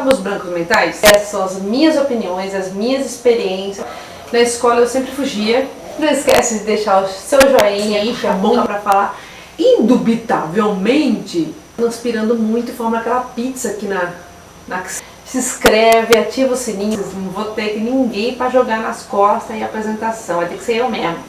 Sabe os brancos mentais? Essas são as minhas opiniões, as minhas experiências. Na escola eu sempre fugia. Não esquece de deixar o seu joinha, enche a boca pra falar. Indubitavelmente, transpirando muito e forma aquela pizza aqui se inscreve, ativa o sininho. Não vou ter ninguém pra jogar nas costas e a apresentação, vai ter que ser eu mesmo.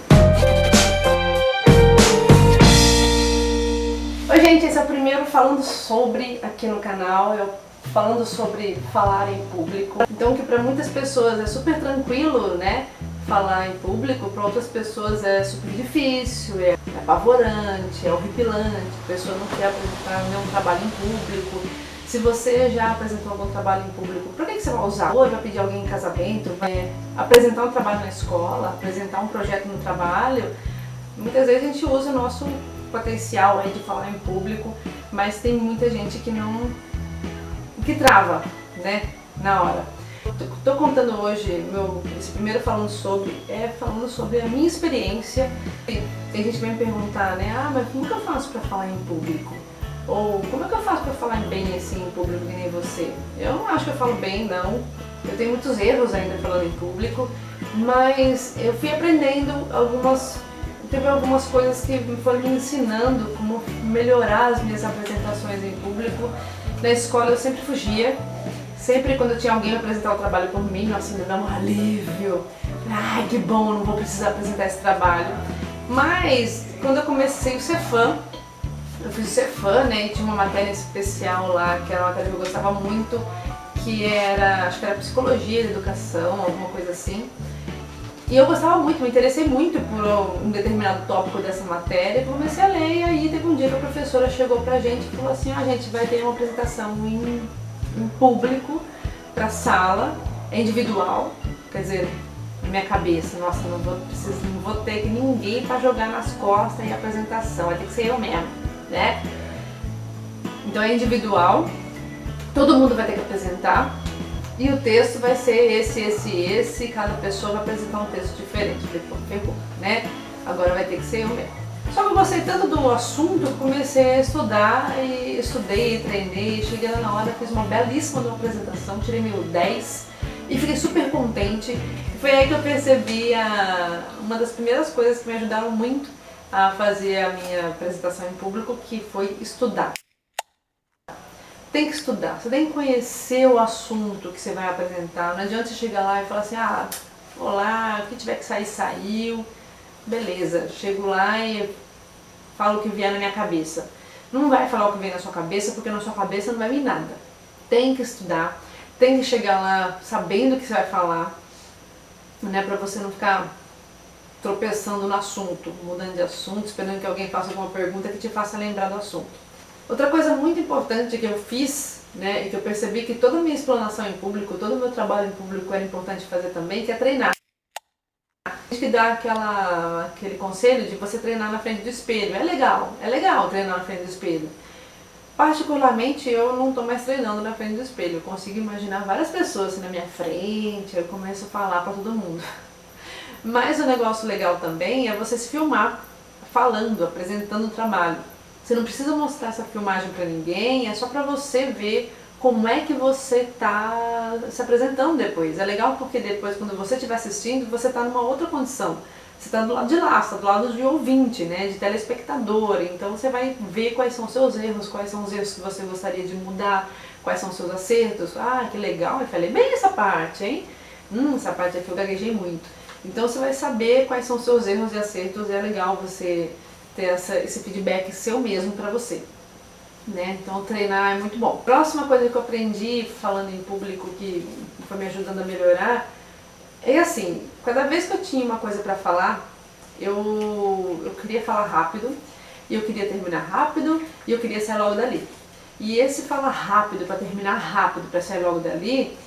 Oi gente, esse é o primeiro falando sobre aqui no canal, falando sobre falar em público. Então, que para muitas pessoas é super tranquilo, né, falar em público, para outras pessoas é super difícil, é apavorante, é horripilante, a pessoa não quer apresentar nenhum trabalho em público. Se você já apresentou algum trabalho em público, para que você vai usar? Ou vai pedir alguém em casamento, vai apresentar um trabalho na escola, apresentar um projeto no trabalho. Muitas vezes a gente usa o nosso potencial aí de falar em público, mas tem muita gente que trava, né, na hora. Tô contando hoje, esse primeiro falando sobre a minha experiência. Tem gente que vai me perguntar, né, mas como que eu faço para falar em público? Ou como é que eu faço para falar bem assim em público que nem você? Eu não acho que eu falo bem, não. Eu tenho muitos erros ainda falando em público, mas eu fui aprendendo teve algumas coisas que foram me ensinando como melhorar as minhas apresentações em público. Na escola eu sempre fugia, sempre quando tinha alguém apresentar o trabalho por mim, nossa, me dá um alívio. Ai, que bom, não vou precisar apresentar esse trabalho. Mas quando eu comecei o Cefam, eu fiz o Cefam, né, e tinha uma matéria especial lá, que era uma matéria que eu gostava muito, que era, acho que era psicologia da educação, alguma coisa assim. E eu gostava muito, me interessei muito por um determinado tópico dessa matéria, comecei a ler e aí teve um dia que a professora chegou pra gente e falou assim, a gente vai ter uma apresentação em público, pra sala, é individual, quer dizer, na minha cabeça, nossa, não vou ter ninguém pra jogar nas costas e a apresentação, vai ter que ser eu mesmo, né? Então é individual, todo mundo vai ter que apresentar. E o texto vai ser esse, cada pessoa vai apresentar um texto diferente. Ferrou, né? Agora vai ter que ser eu mesmo. Só que eu gostei tanto do assunto que comecei a estudar, e estudei, treinei, cheguei lá na hora, fiz uma belíssima apresentação, tirei meu 10 e fiquei super contente. Foi aí que eu percebi uma das primeiras coisas que me ajudaram muito a fazer a minha apresentação em público, que foi estudar. Tem que estudar, você tem que conhecer o assunto que você vai apresentar. Não adianta você chegar lá e falar assim, vou lá, o que tiver que sair, saiu. Beleza, chego lá e falo o que vier na minha cabeça. Não vai falar o que vem na sua cabeça, porque na sua cabeça não vai vir nada. Tem que estudar, tem que chegar lá sabendo o que você vai falar, né, pra você não ficar tropeçando no assunto, mudando de assunto, esperando que alguém faça alguma pergunta que te faça lembrar do assunto. Outra coisa muito importante que eu fiz, né, e que eu percebi que toda a minha explanação em público, todo o meu trabalho em público era importante fazer também, que é treinar. A gente dá aquele conselho de você treinar na frente do espelho. É legal treinar na frente do espelho. Particularmente, eu não estou mais treinando na frente do espelho. Eu consigo imaginar várias pessoas assim na minha frente, eu começo a falar para todo mundo. Mas o negócio legal também é você se filmar falando, apresentando o trabalho. Você não precisa mostrar essa filmagem para ninguém, é só para você ver como é que você está se apresentando depois. É legal porque depois, quando você estiver assistindo, você está numa outra condição. Você está do lado de lá, você está do lado de ouvinte, né, de telespectador. Então você vai ver quais são os seus erros, quais são os erros que você gostaria de mudar, quais são os seus acertos. Ah, que legal, eu falei bem essa parte, hein? Essa parte aqui eu gaguejei muito. Então você vai saber quais são os seus erros e acertos, e é legal você ter esse feedback seu mesmo pra você, né? Então treinar é muito bom. Próxima coisa que eu aprendi falando em público que foi me ajudando a melhorar é assim, cada vez que eu tinha uma coisa pra falar, eu queria falar rápido, e eu queria terminar rápido, e eu queria sair logo dali. E esse falar rápido, pra terminar rápido, pra sair logo dali,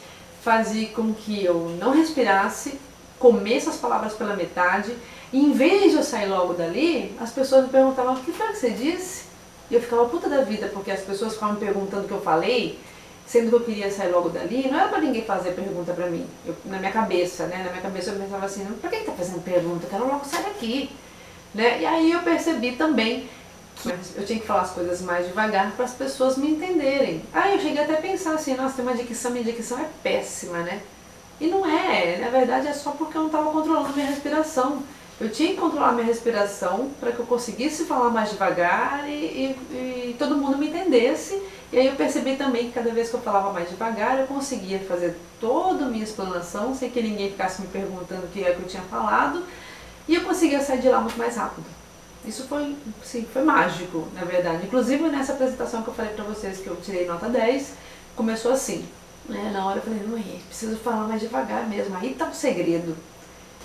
fazia com que eu não respirasse, comesse as palavras pela metade, e em vez de eu sair logo dali, as pessoas me perguntavam, o que foi que você disse? E eu ficava puta da vida, porque as pessoas ficavam me perguntando o que eu falei, sendo que eu queria sair logo dali. Não era pra ninguém fazer pergunta pra mim, na minha cabeça, né? Na minha cabeça eu pensava assim, pra que tá fazendo pergunta? Eu quero logo sair daqui, né? E aí eu percebi também eu tinha que falar as coisas mais devagar para as pessoas me entenderem. Aí eu cheguei até a pensar assim, nossa, tem uma dicção, minha dicção é péssima, né? E não é, na verdade é só porque eu não estava controlando minha respiração. Eu tinha que controlar minha respiração para que eu conseguisse falar mais devagar e todo mundo me entendesse. E aí eu percebi também que cada vez que eu falava mais devagar, eu conseguia fazer toda a minha explanação sem que ninguém ficasse me perguntando o que é que eu tinha falado. E eu conseguia sair de lá muito mais rápido. Isso foi, sim, foi mágico, na verdade. Inclusive nessa apresentação que eu falei pra vocês que eu tirei nota 10, começou assim. Né? Na hora eu falei, não, preciso falar mais devagar mesmo. Aí tá o segredo.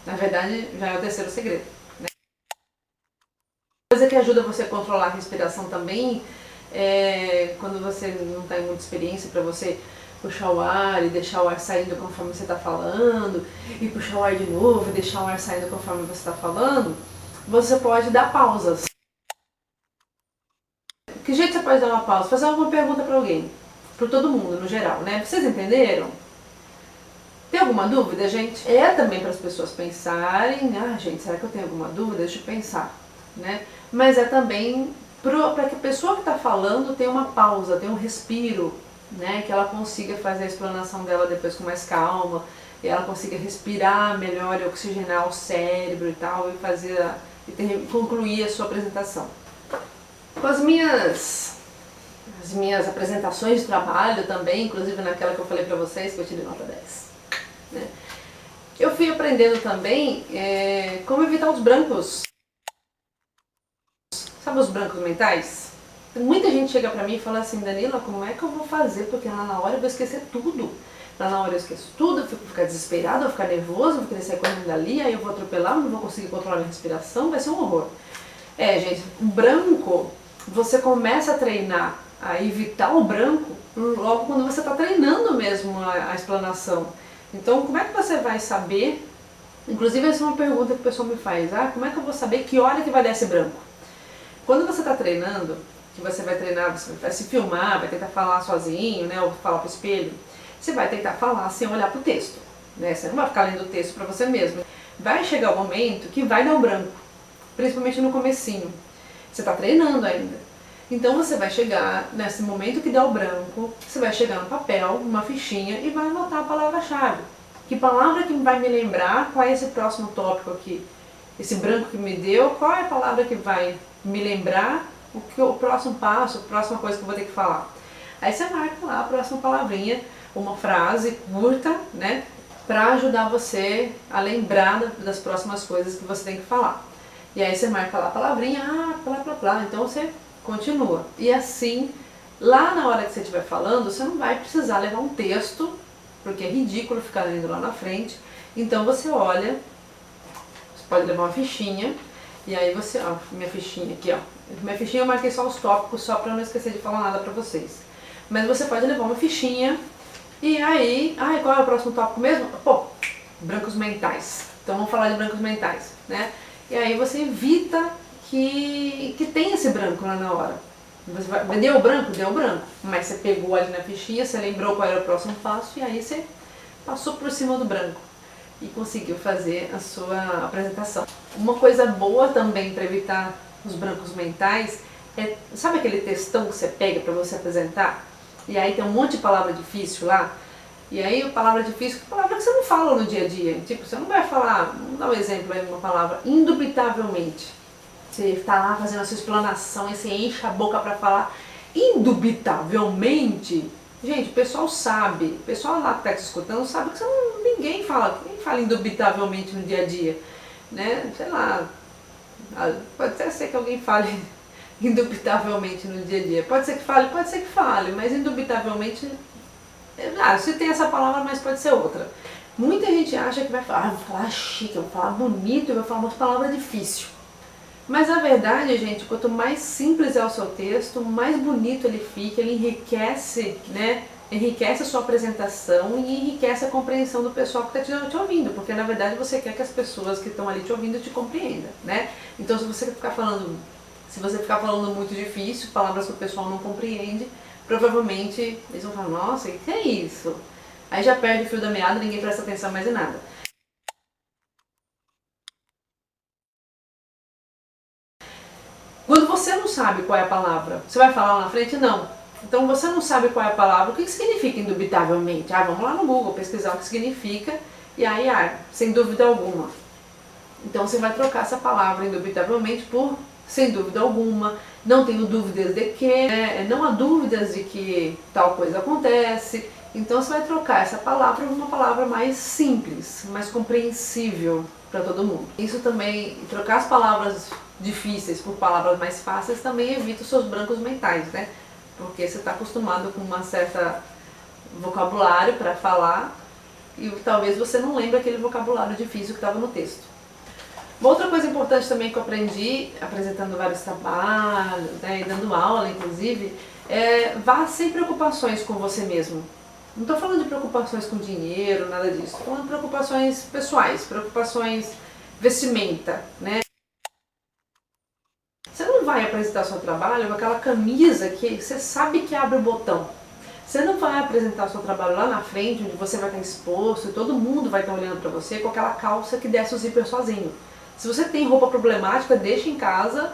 Na verdade, já é o terceiro segredo. Né? Coisa que ajuda você a controlar a respiração também é quando você não tem muita experiência para você puxar o ar e deixar o ar saindo conforme você está falando, e puxar o ar de novo e deixar o ar saindo conforme você está falando, você pode dar pausas. Que jeito você pode dar uma pausa? Fazer alguma pergunta para alguém, para todo mundo no geral, né? Vocês entenderam? Tem alguma dúvida, gente? É também para as pessoas pensarem, gente, será que eu tenho alguma dúvida? Deixa eu pensar, né? Mas é também para que a pessoa que está falando tenha uma pausa, tenha um respiro, né? Que ela consiga fazer a explanação dela depois com mais calma, e ela consiga respirar melhor e oxigenar o cérebro e tal, e concluir a sua apresentação. Com as minhas apresentações de trabalho também, inclusive naquela que eu falei para vocês, que eu tirei nota 10. Né? Eu fui aprendendo também como evitar os brancos. Sabe os brancos mentais? Muita gente chega pra mim e fala assim, Danila, como é que eu vou fazer? Porque lá na hora eu vou esquecer tudo. Lá na hora eu esqueço tudo, eu vou ficar desesperada, eu vou ficar nervosa, eu vou querer sair correndo dali, aí eu vou atropelar, não vou conseguir controlar minha respiração, vai ser um horror. Gente, o branco, você começa a treinar a evitar o branco logo quando você está treinando mesmo a explanação. Então, como é que você vai saber? Inclusive, essa é uma pergunta que o pessoal me faz. Como é que eu vou saber que hora que vai dar esse branco? Quando você está treinando, que você vai treinar, você vai se filmar, vai tentar falar sozinho, né, ou falar para o espelho, você vai tentar falar sem olhar para o texto. Né? Você não vai ficar lendo o texto para você mesmo. Vai chegar o momento que vai dar o branco, principalmente no comecinho. Você está treinando ainda. Então você vai chegar nesse momento que der o branco, você vai chegar no papel, numa fichinha e vai anotar a palavra-chave. Que palavra que vai me lembrar qual é esse próximo tópico aqui? Esse branco que me deu, qual é a palavra que vai me lembrar o próximo passo, a próxima coisa que eu vou ter que falar? Aí você marca lá a próxima palavrinha, uma frase curta, né? Para ajudar você a lembrar das próximas coisas que você tem que falar. E aí você marca lá a palavrinha, blá blá blá, então você continua. E assim, lá na hora que você estiver falando, você não vai precisar levar um texto, porque é ridículo ficar lendo lá na frente. Então você olha, você pode levar uma fichinha, e aí você, minha fichinha aqui, minha fichinha eu marquei só os tópicos, só para não esquecer de falar nada para vocês. Mas você pode levar uma fichinha, e aí, qual é o próximo tópico mesmo? Pô, brancos mentais. Então vamos falar de brancos mentais, né? E aí você evita que tem esse branco lá na hora. Você deu o branco? Deu o branco. Mas você pegou ali na fichinha, você lembrou qual era o próximo passo e aí você passou por cima do branco e conseguiu fazer a sua apresentação. Uma coisa boa também para evitar os brancos mentais é, sabe aquele textão que você pega para você apresentar? E aí tem um monte de palavra difícil lá? E aí, palavra difícil, palavra que você não fala no dia a dia. Tipo, você não vai falar, vamos dar um exemplo aí, uma palavra, indubitavelmente. Você está lá fazendo a sua explanação e você enche a boca para falar indubitavelmente. Gente, o pessoal sabe, o pessoal lá que está te escutando sabe que ninguém fala indubitavelmente no dia a dia. Né? Sei lá, pode até ser que alguém fale indubitavelmente no dia a dia. Pode ser que fale, mas indubitavelmente... se tem essa palavra, mas pode ser outra. Muita gente acha que vai falar, vou falar chique, eu vou falar bonito, eu vou falar uma palavra difícil. Mas a verdade, gente, quanto mais simples é o seu texto, mais bonito ele fica, ele enriquece, né? Enriquece a sua apresentação e enriquece a compreensão do pessoal que está te ouvindo, porque na verdade você quer que as pessoas que estão ali te ouvindo te compreendam, né? Então se você ficar falando muito difícil, palavras que o pessoal não compreende, provavelmente eles vão falar, nossa, o que é isso? Aí já perde o fio da meada, ninguém presta atenção mais em nada. Quando você não sabe qual é a palavra. Você vai falar lá na frente? Não. Então você não sabe qual é a palavra. O que significa indubitavelmente? Ah, vamos lá no Google pesquisar o que significa. E aí, sem dúvida alguma. Então você vai trocar essa palavra indubitavelmente por sem dúvida alguma, não tenho dúvidas de que, não há dúvidas de que tal coisa acontece. Então você vai trocar essa palavra por uma palavra mais simples, mais compreensível para todo mundo. Isso também, trocar as palavras difíceis por palavras mais fáceis também evita os seus brancos mentais, né? Porque você está acostumado com uma certa vocabulário para falar e talvez você não lembre aquele vocabulário difícil que estava no texto. Uma outra coisa importante também que eu aprendi, apresentando vários trabalhos, né, e dando aula inclusive, vá sem preocupações com você mesmo. Não estou falando de preocupações com dinheiro, nada disso. Estou falando de preocupações pessoais, preocupações vestimenta, né? Você não vai apresentar seu trabalho com aquela camisa que você sabe que abre o botão. Você não vai apresentar seu trabalho lá na frente, onde você vai estar exposto e todo mundo vai estar olhando para você com aquela calça que desce o zíper sozinho. Se você tem roupa problemática, deixa em casa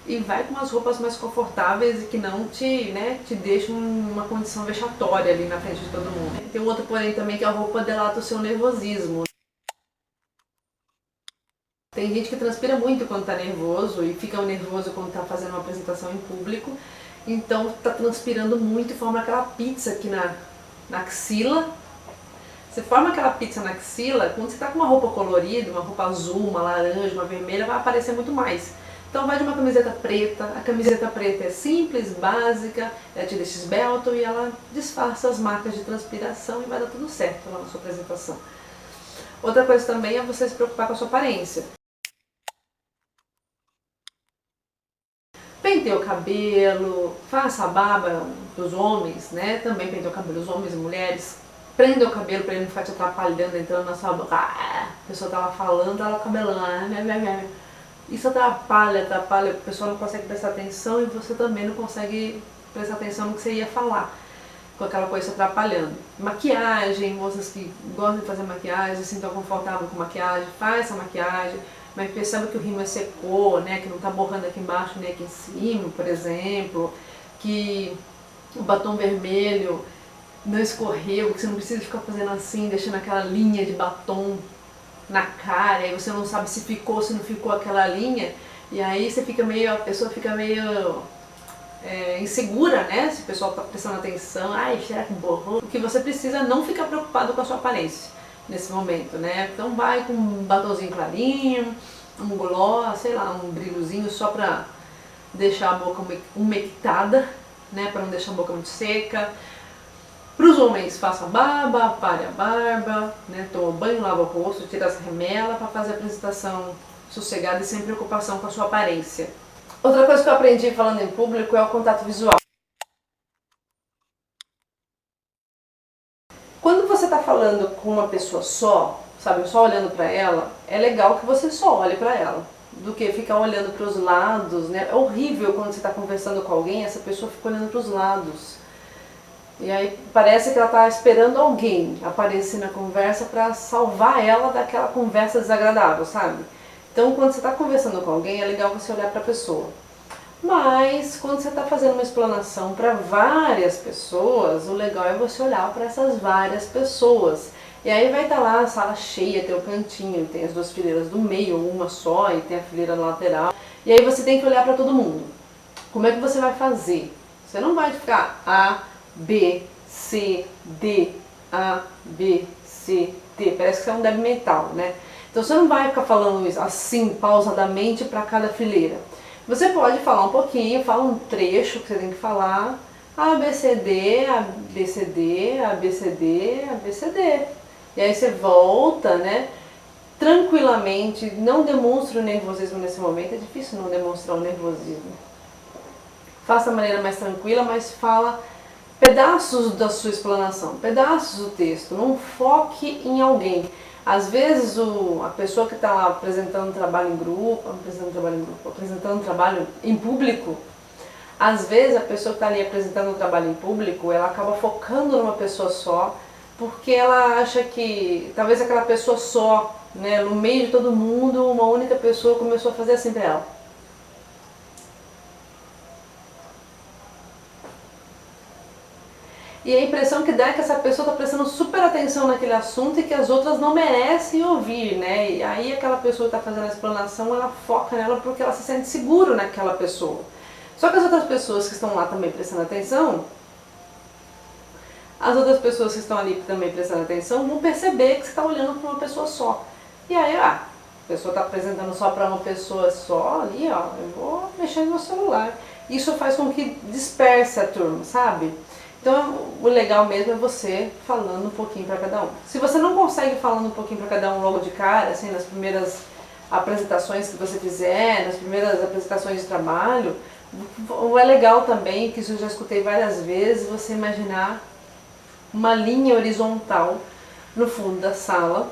e vai com umas roupas mais confortáveis e que não te deixam numa condição vexatória ali na frente de todo mundo. Tem um outro porém também, que a roupa delata o seu nervosismo. Tem gente que transpira muito quando está nervoso e fica nervoso quando está fazendo uma apresentação em público. Então está transpirando muito e forma aquela pizza aqui na axila. Você forma aquela pizza na axila, quando você está com uma roupa colorida, uma roupa azul, uma laranja, uma vermelha, vai aparecer muito mais. Então vai de uma camiseta preta, a camiseta preta é simples, básica, ela te deixa esbelto e ela disfarça as marcas de transpiração e vai dar tudo certo lá na sua apresentação. Outra coisa também é você se preocupar com a sua aparência. Penteie o cabelo, faça a barba dos homens, né? Também penteie o cabelo dos homens e mulheres. Prenda o cabelo para ele não ficar te atrapalhando, entrando na sua boca. A pessoa tá lá falando, tá lá cabelando. Isso atrapalha, a pessoa não consegue prestar atenção e você também não consegue prestar atenção no que você ia falar, com aquela coisa atrapalhando. Maquiagem, moças que gostam de fazer maquiagem, se sintam confortável com maquiagem, faz essa maquiagem, mas perceba que o rímel secou, né, que não tá borrando aqui embaixo nem aqui em cima, por exemplo, que o batom vermelho não escorreu, que você não precisa ficar fazendo assim, deixando aquela linha de batom na cara, e você não sabe se ficou, se não ficou aquela linha, e aí a pessoa fica meio insegura, né, se o pessoal está prestando atenção, será que borrou? O que você precisa é não ficar preocupado com a sua aparência nesse momento, né, então vai com um batomzinho clarinho, um gloss, sei lá, um brilhozinho só pra deixar a boca umectada, né, pra não deixar a boca muito seca. Para os homens, faça a barba, pare a barba, né, toma banho, lava o rosto, tira as remelas para fazer a apresentação sossegada e sem preocupação com a sua aparência. Outra coisa que eu aprendi falando em público é o contato visual. Quando você está falando com uma pessoa só, sabe, só olhando para ela, é legal que você só olhe para ela, do que ficar olhando para os lados, né? É horrível quando você está conversando com alguém, essa pessoa fica olhando para os lados. E aí parece que ela está esperando alguém aparecer na conversa para salvar ela daquela conversa desagradável, sabe? Então quando você está conversando com alguém é legal você olhar para a pessoa. Mas quando você está fazendo uma explanação para várias pessoas, o legal é você olhar para essas várias pessoas. E aí vai estar lá a sala cheia, tem o cantinho, tem as duas fileiras do meio, uma só, e tem a fileira na lateral. E aí você tem que olhar para todo mundo. Como é que você vai fazer? Você não vai ficar A, B, C, D, A, B, C, D. Parece que você é um débil mental, né? Então você não vai ficar falando isso assim, pausadamente para cada fileira. Você pode falar um pouquinho, fala um trecho que você tem que falar. A, B, C, D, A, B, C, D, A, B, C, D, A, B, C, D. E aí você volta, né? Tranquilamente, não demonstre o nervosismo nesse momento. É difícil não demonstrar o nervosismo. Faça da maneira mais tranquila, mas fala pedaços da sua explanação, pedaços do texto, não foque em alguém. Às vezes a pessoa que está lá apresentando trabalho em grupo, apresentando trabalho em público, às vezes a pessoa que está ali apresentando um trabalho em público, ela acaba focando numa pessoa só, porque ela acha que talvez aquela pessoa só, né, no meio de todo mundo, uma única pessoa começou a fazer assim para ela. E a impressão que dá é que essa pessoa está prestando super atenção naquele assunto e que as outras não merecem ouvir, né? E aí aquela pessoa que está fazendo a explanação, ela foca nela porque ela se sente seguro naquela pessoa. Só que as outras pessoas que estão lá também prestando atenção, as outras pessoas que estão ali também prestando atenção vão perceber que você está olhando para uma pessoa só. E aí, a pessoa está apresentando só para uma pessoa só, ali, ó, eu vou mexer no meu celular. Isso faz com que disperse a turma, sabe? Então, o legal mesmo é você falando um pouquinho para cada um. Se você não consegue falando um pouquinho para cada um logo de cara, assim, nas primeiras apresentações que você fizer, nas primeiras apresentações de trabalho, é legal também, que isso eu já escutei várias vezes, você imaginar uma linha horizontal no fundo da sala.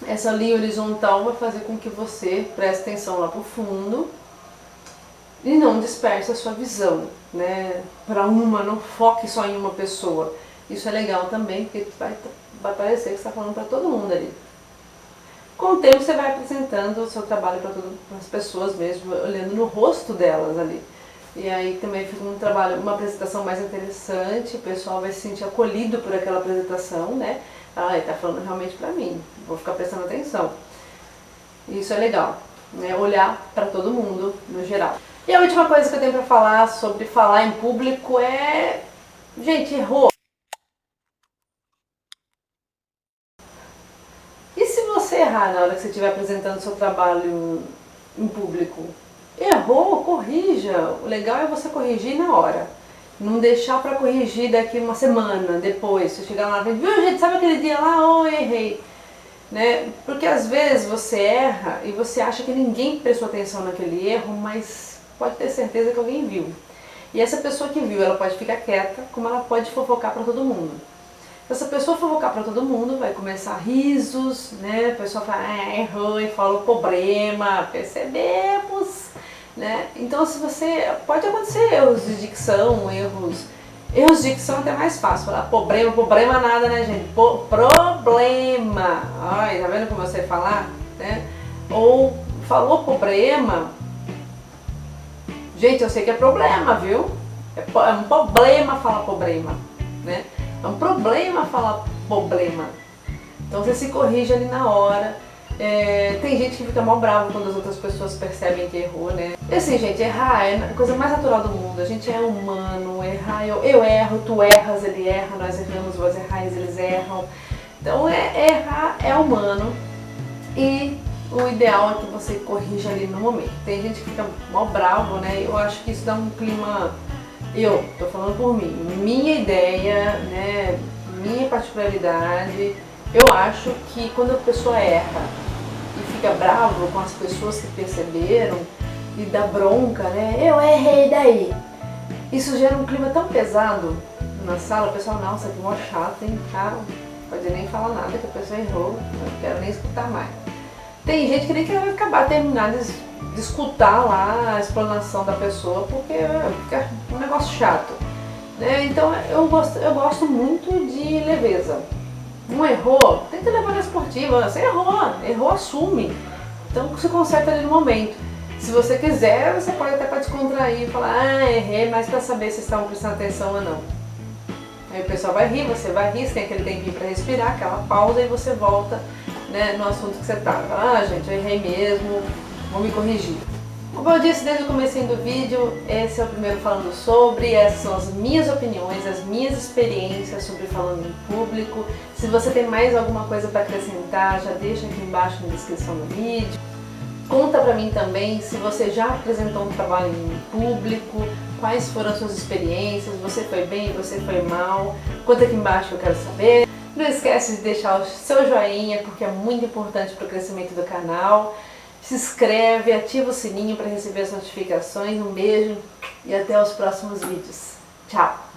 Essa linha horizontal vai fazer com que você preste atenção lá pro fundo e não disperse a sua visão, né? Não foque só em uma pessoa. Isso é legal também, porque vai parecer que você está falando para todo mundo ali. Com o tempo você vai apresentando o seu trabalho para as pessoas mesmo, olhando no rosto delas ali. E aí também fica um trabalho, uma apresentação mais interessante, o pessoal vai se sentir acolhido por aquela apresentação, né? Ah, ele tá falando realmente pra mim, vou ficar prestando atenção. Isso é legal, né? Olhar para todo mundo no geral. E a última coisa que eu tenho pra falar sobre falar em público é... Gente, errou. E se você errar na hora que você estiver apresentando seu trabalho em público? Errou, corrija. O legal é você corrigir na hora. Não deixar para corrigir daqui uma semana, depois. Você chegar lá e viu, gente, sabe aquele dia lá? Oh, errei. Né? Porque às vezes você erra e você acha que ninguém prestou atenção naquele erro, mas pode ter certeza que alguém viu. E essa pessoa que viu, ela pode ficar quieta, como ela pode fofocar para todo mundo. Se essa pessoa fofocar para todo mundo, vai começar risos, né? A pessoa fala, errou, e fala o problema, percebemos. Né? Então, se você pode acontecer erros de dicção, erros de dicção é até mais fácil, falar problema nada, né, gente? Problema. Ai, tá vendo como eu sei falar? Né? Ou falou problema. Gente, eu sei que é problema, viu? É um problema falar problema, né? É um problema falar problema. Então você se corrige ali na hora. Tem gente que fica mal bravo quando as outras pessoas percebem que errou, né? E assim, gente, errar é a coisa mais natural do mundo. A gente é humano, errar, eu erro, tu erras, ele erra, nós erramos, vós errais, eles erram. Então errar é humano e o ideal é que você corrija ali no momento. Tem gente que fica mal bravo, né? Eu acho que isso dá um clima... Eu tô falando por mim, minha ideia, né? Minha particularidade. Eu acho que quando a pessoa erra e fica bravo com as pessoas que perceberam e dá bronca, né? Eu errei daí. Isso gera um clima tão pesado na sala, o pessoal, nossa, que mó chato, hein? Cara, não pode nem falar nada que a pessoa errou, não quero nem escutar mais. Tem gente que nem quer acabar, terminar de escutar lá a explanação da pessoa, porque fica um negócio chato. Né? Então eu gosto muito de leveza. Não errou, tenta levar na esportiva. Você errou, assume. Então se conserta ali no momento. Se você quiser, você pode até para descontrair e falar, errei, mas para saber se estavam prestando atenção ou não. Aí o pessoal vai rir, você vai rir, você tem aquele tempinho para respirar, aquela pausa e você volta, né, no assunto que você estava. Gente, eu errei mesmo, vou me corrigir. Como eu disse desde o começo do vídeo, esse é o primeiro falando sobre, essas são as minhas opiniões, as minhas experiências sobre falando em público. Se você tem mais alguma coisa para acrescentar, já deixa aqui embaixo na descrição do vídeo. Conta pra mim também se você já apresentou um trabalho em público, quais foram as suas experiências, você foi bem, você foi mal. Conta aqui embaixo que eu quero saber. Não esquece de deixar o seu joinha, porque é muito importante para o crescimento do canal. Se inscreve, ativa o sininho para receber as notificações. Um beijo e até os próximos vídeos. Tchau!